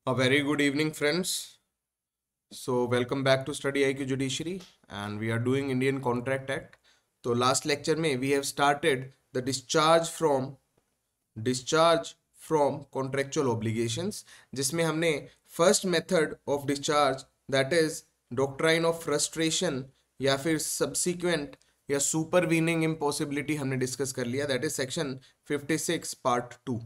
A very good evening, friends. So, welcome back to Study IQ Judiciary, and we are doing Indian Contract Act. So, last lecture में we have started the discharge from contractual obligations, जिसमें हमने first method of discharge, that is doctrine of frustration या फिर subsequent या supervening impossibility हमने discuss कर लिया, that is section 56 part 2.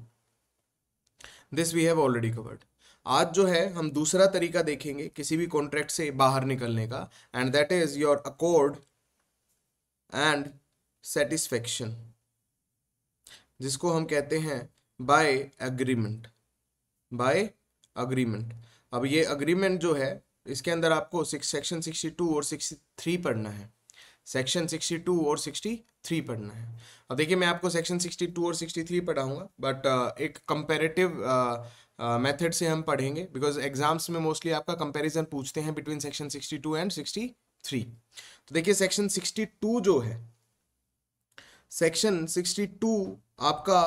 This we have already covered. आज जो है हम दूसरा तरीका देखेंगे किसी भी कॉन्ट्रैक्ट से बाहर निकलने का, and that is your accord and satisfaction, जिसको हम कहते हैं बाय एग्रीमेंट. Bye agreement. अब ये अग्रीमेंट जो है इसके अंदर आपको सेक्शन 62 और 63 पढ़ना है. सेक्शन 62 और 63 पढ़ना है. अब देखिए मैं आपको सेक्शन 62 और 63 पढ़ाऊंगा, बट एक कंपैरेटिव मेथड से हम पढ़ेंगे, बिकॉज एग्जाम्स में मोस्टली आपका कंपैरिजन पूछते हैं बिटवीन सेक्शन 62 एंड 63. तो देखिए सेक्शन 62 जो है, सेक्शन 62 आपका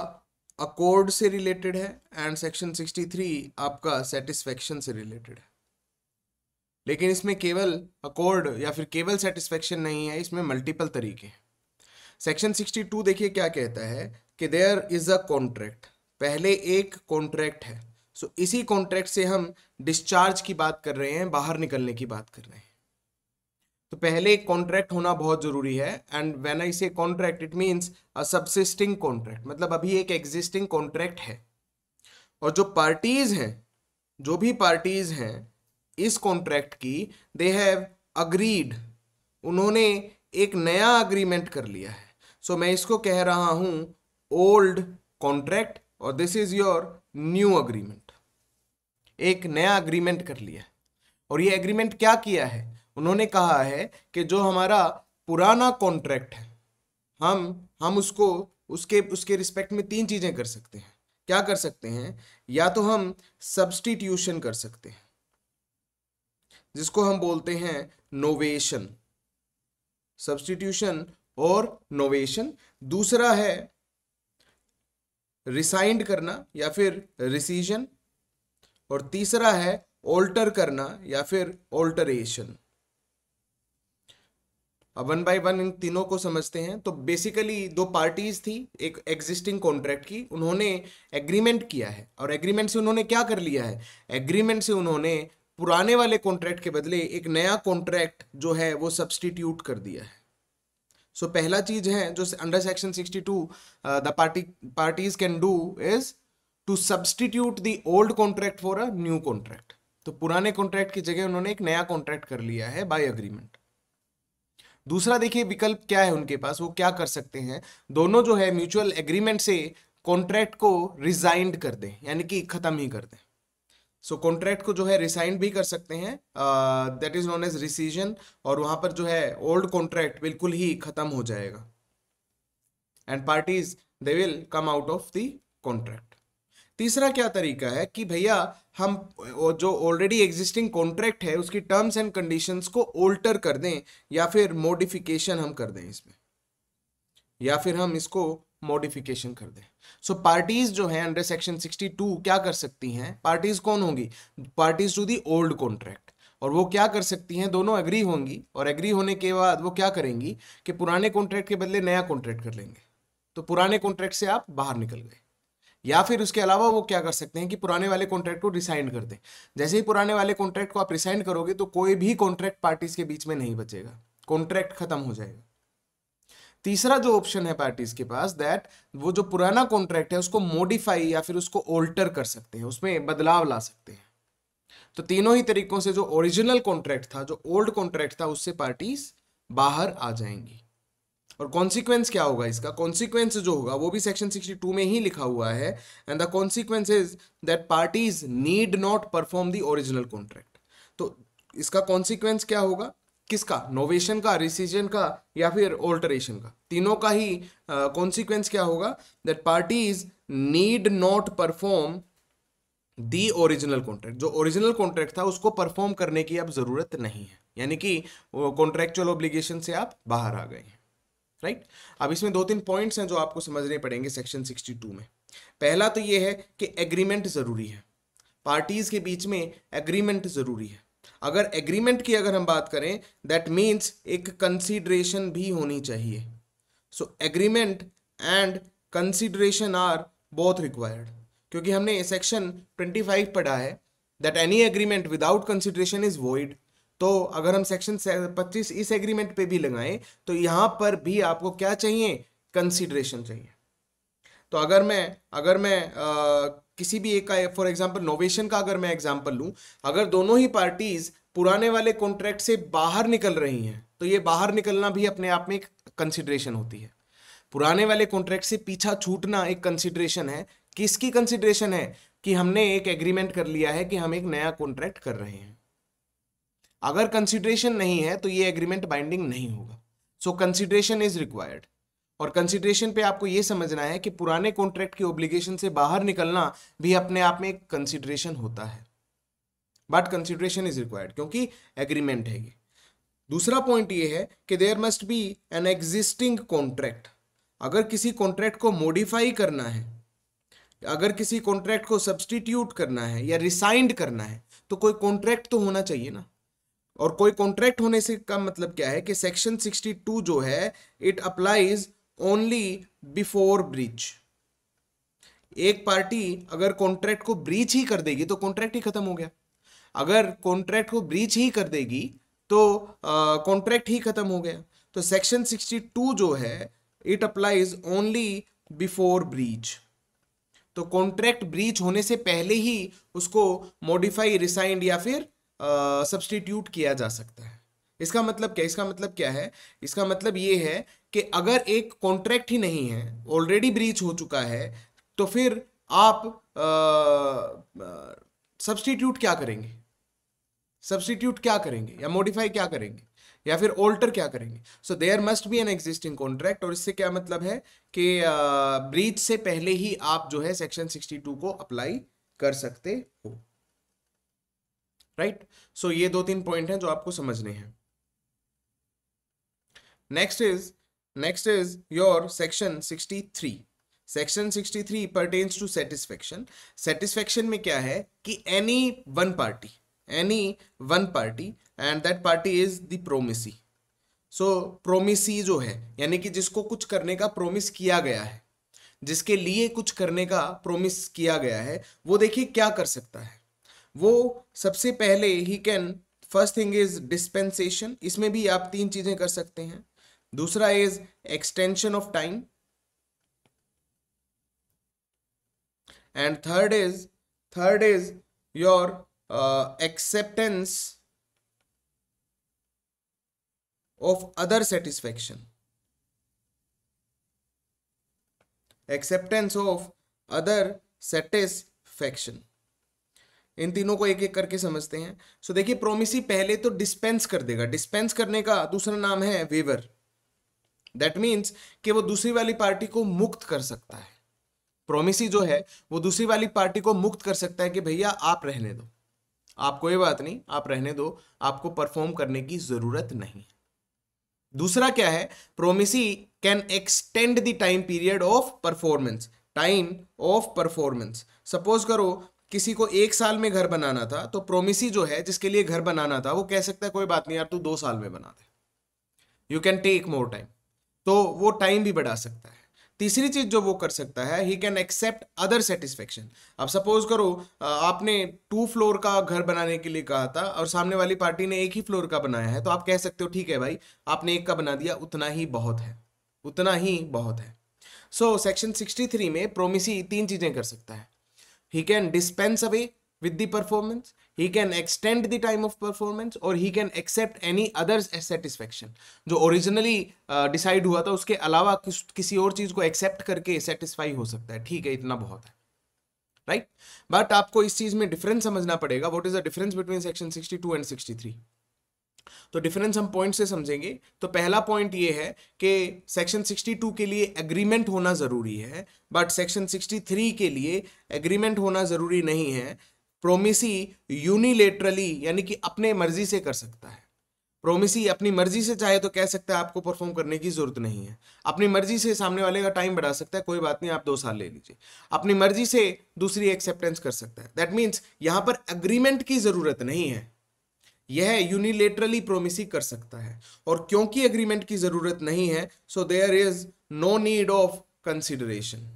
अकॉर्ड से रिलेटेड है एंड सेक्शन 63 आपका सेटिस्फेक्शन से रिलेटेड है. लेकिन इसमें केवल अकॉर्ड या फिर केवल सेटिस्फेक्शन नहीं है, इसमें मल्टीपल तरीके हैं. सेक्शन 62 देखिए क्या कहता है कि देयर इज अ कॉन्ट्रैक्ट. पहले एक कॉन्ट्रैक्ट है. सो इसी कॉन्ट्रैक्ट से हम डिस्चार्ज की बात कर रहे हैं, बाहर निकलने की बात कर रहे हैं. तो पहले एक कॉन्ट्रैक्ट होना बहुत जरूरी है. एंड व्हेन आई से contract it means a subsisting contract, मतलब अभी एक एग्जिस्टिंग कॉन्ट्रैक्ट है और जो भी पार्टीज हैं इस कॉन्ट्रैक्ट की, दे हैव अग्रीड, उन्होंने एक नया अग्रीमेंट कर लिया है. सो मैं इसको कह रहा हूं ओल्ड कॉन्ट्रैक्ट और this is your new agreement. एक नया अग्रीमेंट कर लिया है. और ये एग्रीमेंट क्या किया है, उन्होंने कहा है कि जो हमारा पुराना कॉन्ट्रैक्ट है, हम उसको उसके रिस्पेक्ट में तीन चीजें कर सकते हैं. क्या कर सकते हैं? या तो हम सब्स्टिट्यूशन कर सकते हैं, जिसको हम बोलते हैं नोवेशन. सब्स्टिट्यूशन और नोवेशन. दूसरा है रिसाइंड करना या फिर रिसीजन. और तीसरा है ऑल्टर करना या फिर ऑल्टरेशन. अब वन बाय वन इन तीनों को समझते हैं. तो बेसिकली दो पार्टीज थी एक एग्जिस्टिंग कॉन्ट्रैक्ट की, उन्होंने एग्रीमेंट किया है और एग्रीमेंट से उन्होंने क्या कर लिया है, एग्रीमेंट से उन्होंने पुराने वाले कॉन्ट्रैक्ट के बदले एक नया कॉन्ट्रैक्ट जो है वो सब्स्टिट्यूट कर दिया है. सो पहला चीज है जो under section 62 the parties can do is to substitute the old contract for a new contract. तो पुराने कॉन्ट्रैक्ट की जगह उन्होंने एक नया कॉन्ट्रैक्ट कर लिया है बाय अग्रीमेंट. दूसरा देखिए विकल्प क्या है उनके पास, वो क्या कर सकते हैं, दोनों जो है म्यूचुअल एग्रीमेंट से कॉन्ट्रैक्ट को रिजाइंड कर दें, यानी कि खत्म ही कर दें. सो कॉन्ट्रैक्ट को जो है रिसाइंड भी कर सकते हैं, दैट इज नोन एज रिसीजन, और वहां पर जो है ओल्ड कॉन्ट्रैक्ट बिल्कुल ही खत्म हो जाएगा and parties they will come out of the contract. तीसरा क्या तरीका है कि भैया हम जो ऑलरेडी एग्जिस्टिंग कॉन्ट्रैक्ट है उसकी टर्म्स एंड कंडीशंस को ऑल्टर कर दें या फिर मॉडिफिकेशन हम कर दें इसमें, या फिर हम इसको मॉडिफिकेशन कर दें. सो पार्टीज जो है अंडर सेक्शन 62 क्या कर सकती हैं, पार्टीज कौन होंगी, parties to the old contract. और वो क्या कर सकती हैं, दोनों एग्री होंगी और एग्री होने के बाद वो क्या करेंगी कि पुराने कॉन्ट्रैक्ट के बदले नया कॉन्ट्रैक्ट कर लेंगे. तो पुराने कॉन्ट्रैक्ट से आप बाहर निकल गए. या फिर उसके अलावा वो क्या कर सकते हैं कि पुराने वाले कॉन्ट्रैक्ट को रिसाइंड कर दें. जैसे ही पुराने वाले कॉन्ट्रैक्ट को आप रिसाइंड करोगे तो कोई भी कॉन्ट्रैक्ट पार्टीज के बीच में नहीं बचेगा, कॉन्ट्रैक्ट खत्म हो जाएगा. तीसरा जो ऑप्शन है पार्टीज के पास, दैट वो जो पुराना कॉन्ट्रैक्ट है उसको मॉडिफाई या फिर उसको ऑल्टर कर सकते हैं, उसमें बदलाव ला सकते हैं. तो तीनों ही तरीकों से जो ओरिजिनल कॉन्ट्रैक्ट था, जो ओल्ड कॉन्ट्रैक्ट था, उससे पार्टीज बाहर आ जाएंगी. और कॉन्सिक्वेंस क्या होगा इसका, कॉन्सिक्वेंस जो होगा वो भी सेक्शन 62 में ही लिखा हुआ है. And the consequence is that parties need not perform the original contract. तो इसका कॉन्सिक्वेंस क्या होगा, किसका, नोवेशन का, रिसीजन का या फिर ऑल्टरेशन का, तीनों का ही कॉन्सिक्वेंस क्या होगा, that parties need not perform the original contract. जो ओरिजिनल कॉन्ट्रैक्ट था उसको परफॉर्म करने की अब जरूरत नहीं है, यानी कि कॉन्ट्रैक्चुअल ऑब्लिगेशन से आप बाहर आ गए हैं. राइट. अब इसमें दो तीन पॉइंट्स हैं जो आपको समझने पड़ेंगे सेक्शन 62 में. पहला तो ये है कि एग्रीमेंट जरूरी है. पार्टीज के बीच में एग्रीमेंट जरूरी है। अगर एग्रीमेंट की अगर हम बात करें, दैट मीन्स एक कंसीडरेशन भी होनी चाहिए। So agreement and consideration are both required, क्योंकि हमने सेक्शन 25 पढ़ा है that any agreement without consideration is void. तो अगर हम सेक्शन 25 इस एग्रीमेंट पे भी लगाएं तो यहां पर भी आपको क्या चाहिए, कंसीडरेशन चाहिए। तो अगर मैं किसी भी एक का, फॉर एग्जांपल नोवेशन का अगर मैं एग्जांपल लूं, अगर दोनों ही पार्टीज पुराने वाले कॉन्ट्रैक्ट से बाहर निकल रही हैं तो ये बाहर निकलना भी अपने आप में एक कंसीडरेशन होती है। पुराने वाले कॉन्ट्रैक्ट से पीछा छूटना एक कंसीडरेशन है। किसकी कंसीडरेशन है, कि हमने एक एग्रीमेंट कर लिया है कि हम एक नया कॉन्ट्रैक्ट कर रहे हैं। अगर कंसीडरेशन नहीं है तो ये एग्रीमेंट बाइंडिंग नहीं होगा। सो कंसीडरेशन इज रिक्वायर्ड। और कंसीडरेशन पे आपको ये समझना है कि पुराने कॉन्ट्रैक्ट की ऑब्लिगेशन से बाहर निकलना भी अपने आप में एक कंसीडरेशन होता है, बट कंसीडरेशन इज रिक्वायर्ड क्योंकि एग्रीमेंट है ये। दूसरा पॉइंट ये है कि there must be an existing contract. अगर किसी कॉन्ट्रैक्ट को मॉडिफाई करना है, अगर किसी कॉन्ट्रैक्ट को सब्सटीट्यूट करना है या रिसाइंड करना है तो कोई कॉन्ट्रैक्ट तो होना चाहिए ना। और कोई कॉन्ट्रैक्ट होने से का मतलब क्या है कि सेक्शन 62 जो है it applies only before breach. एक पार्टी अगर कॉन्ट्रैक्ट को ब्रीच ही कर देगी तो कॉन्ट्रैक्ट ही खत्म हो गया। अगर कॉन्ट्रैक्ट को ब्रीच ही कर देगी तो कॉन्ट्रैक्ट ही खत्म हो गया। तो सेक्शन 62 जो है it applies only before breach. तो कॉन्ट्रैक्ट ब्रीच होने से पहले ही उसको मॉडिफाई, रिसाइंड या फिर सब्सटीट्यूट किया जा सकता है। इसका मतलब क्या, इसका मतलब ये है कि अगर एक कॉन्ट्रैक्ट ही नहीं है, ऑलरेडी ब्रीच हो चुका है, तो फिर आप सब्सटीट्यूट क्या करेंगे या मॉडिफाई क्या करेंगे या फिर ऑल्टर क्या करेंगे। So there must be an existing contract. और इससे क्या मतलब है कि ब्रीच से पहले ही आप जो है सेक्शन 62 को अप्लाई कर सकते हो, राइट। सो ये 2-3 पॉइंट हैं जो आपको समझने हैं। Next is your section 63। Section 63 pertains to satisfaction। Satisfaction में क्या है कि any one party and that party is the promisee. So promisee जो है यानी कि जिसको कुछ करने का प्रोमिस किया गया है, जिसके लिए कुछ करने का प्रोमिस किया गया है, वो देखिए क्या कर सकता है। वो सबसे पहले he can, first thing is dispensation, इसमें भी आप 3 चीजें कर सकते हैं। दूसरा is extension of time and third is your acceptance of other satisfaction। इन तीनों को एक एक करके समझते हैं। सो देखिए, प्रोमिसी पहले तो डिस्पेंस कर देगा। डिस्पेंस करने का दूसरा नाम है वेवर। दैट मीन्स कि वो दूसरी वाली पार्टी को मुक्त कर सकता है। प्रोमिसी जो है वो दूसरी वाली पार्टी को मुक्त कर सकता है कि भैया आप रहने दो, आप कोई बात नहीं, आप रहने दो, आपको परफॉर्म करने की जरूरत नहीं। दूसरा क्या है, promisee can extend the time period of performance. Suppose करो किसी को 1 साल में घर बनाना था, तो प्रोमिसी जो है जिसके लिए घर बनाना था वो कह सकता है कोई बात नहीं यार, तू 2 साल में बना दे, you can take more time. तो वो टाइम भी बढ़ा सकता है। तीसरी चीज जो वो कर सकता है, he can accept other satisfaction. अब सपोज करो आपने 2 फ्लोर का घर बनाने के लिए कहा था और सामने वाली पार्टी ने 1 ही फ्लोर का बनाया है, तो आप कह सकते हो ठीक है भाई, आपने 1 का बना दिया, उतना ही बहुत है। सो सेक्शन 63 में प्रोमिसी 3 चीजें कर सकता है। He can dispense away with the performance, he can extend the time of performance, और he can accept any other satisfaction। जो ओरिजिनली डिसाइड हुआ था उसके अलावा किसी और चीज को एक्सेप्ट करके सेटिस्फाई हो सकता है। ठीक है, इतना बहुत है, राइट। बट आपको इस चीज में डिफरेंस समझना पड़ेगा। What is the difference between section 62 and 63? तो डिफरेंस हम पॉइंट से समझेंगे। तो पहला पॉइंट ये है कि सेक्शन 62 के लिए एग्रीमेंट होना जरूरी है, बट सेक्शन 63 के लिए एग्रीमेंट होना जरूरी नहीं है। प्रोमिसी यूनिलेटरली यानी कि अपने मर्जी से कर सकता है। प्रोमिसी अपनी मर्जी से चाहे तो कह सकता है आपको परफॉर्म करने की जरूरत नहीं है, अपनी मर्जी से सामने वाले का टाइम बढ़ा सकता है, कोई बात नहीं आप 2 साल ले लीजिए, अपनी मर्जी से दूसरी एक्सेप्टेंस कर सकता है। दैट मीन्स यहां पर अग्रीमेंट की जरूरत नहीं है, यह यूनिलेटरली प्रोमिसी कर सकता है। और क्योंकि एग्रीमेंट की जरूरत नहीं है, so there is no need of consideration,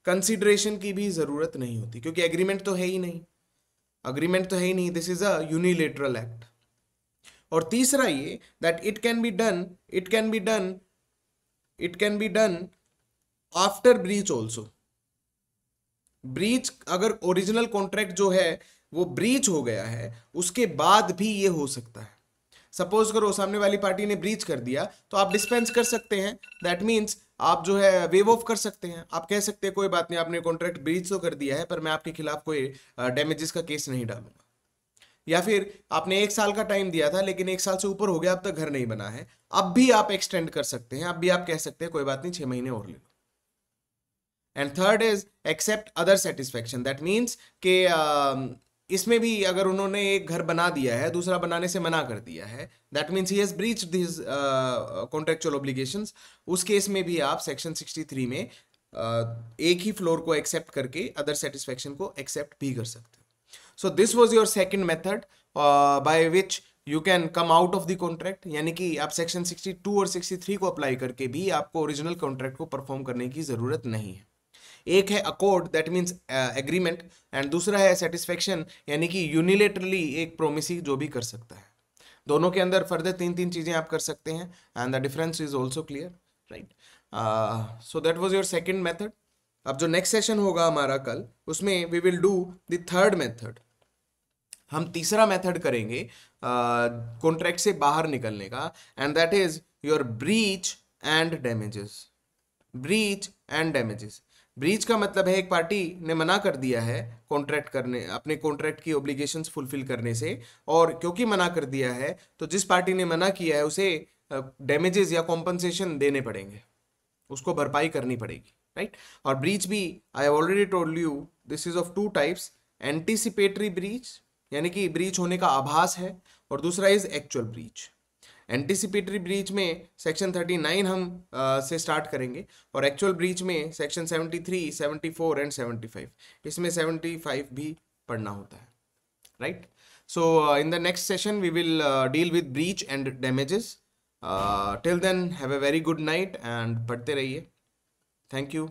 consideration की भी जरूरत नहीं होती, क्योंकि एग्रीमेंट तो है ही नहीं, अग्रीमेंट तो है ही नहीं, this is a unilateral act. और तीसरा ये that it can be done, it can be done, it can be done after breach also. Breach, अगर ओरिजिनल कॉन्ट्रैक्ट जो है वो ब्रीच हो गया है, उसके बाद भी ये हो सकता है। सपोज करो सामने वाली पार्टी ने ब्रीच कर दिया, तो आप डिस्पेंस कर सकते हैं, दैट मीन्स आप जो है वेव ऑफ कर सकते हैं, आप कह सकते हैं कोई बात नहीं, आपने कॉन्ट्रैक्ट ब्रीच तो कर दिया है पर मैं आपके खिलाफ कोई डैमेजेस का केस नहीं डालूंगा। या फिर आपने 1 साल का टाइम दिया था लेकिन 1 साल से ऊपर हो गया, अब तक घर नहीं बना है, अब भी आप एक्सटेंड कर सकते हैं, अब भी आप कह सकते हैं कोई बात नहीं 6 महीने और ले लो। And third is except other satisfaction, that means के इसमें भी अगर उन्होंने एक घर बना दिया है, दूसरा बनाने से मना कर दिया है, that means he has breached his contractual obligations, उस केस में भी आप सेक्शन 63 में एक ही फ्लोर को एक्सेप्ट करके अदर सेटिस्फेक्शन को एक्सेप्ट भी कर सकते हैं। So this was your second method by which you can come out of the contract, यानी कि आप सेक्शन 62 और 63 को अप्लाई करके भी आपको ओरिजिनल कॉन्ट्रैक्ट को परफॉर्म करने की जरूरत नहीं है। एक है accord, that means agreement, and दूसरा है सेटिस्फेक्शन, यानी कि यूनिलेटरली एक प्रोमिसी जो भी कर सकता है। दोनों के अंदर फर्दर 3 चीजें आप कर सकते हैं, and the difference is also clear, right. So that was your second method. अब जो नेक्स्ट सेशन होगा हमारा कल, उसमें we will do the third method. हम तीसरा मेथड करेंगे कॉन्ट्रैक्ट से बाहर निकलने का, and that is your breach and damages. Breach and damages, breach का मतलब है एक पार्टी ने मना कर दिया है कॉन्ट्रैक्ट करने, अपने कॉन्ट्रैक्ट की ऑब्लिगेशंस फुलफिल करने से, और क्योंकि मना कर दिया है तो जिस पार्टी ने मना किया है उसे डैमेजेस या कॉम्पनसेशन देने पड़ेंगे, उसको भरपाई करनी पड़ेगी, राइट। और ब्रीच भी I have already told you this is of 2 types, anticipatory breach यानी कि ब्रीच होने का आभास है, और दूसरा is actual breach. Anticipatory breach में सेक्शन 39 हम से स्टार्ट करेंगे, और एक्चुअल ब्रीच में सेक्शन 73, 74 एंड 75, इसमें 75 भी पढ़ना होता है, right. So in the next session we will deal with breach and damages. Till then have a very good night and पढ़ते रहिए। Thank you.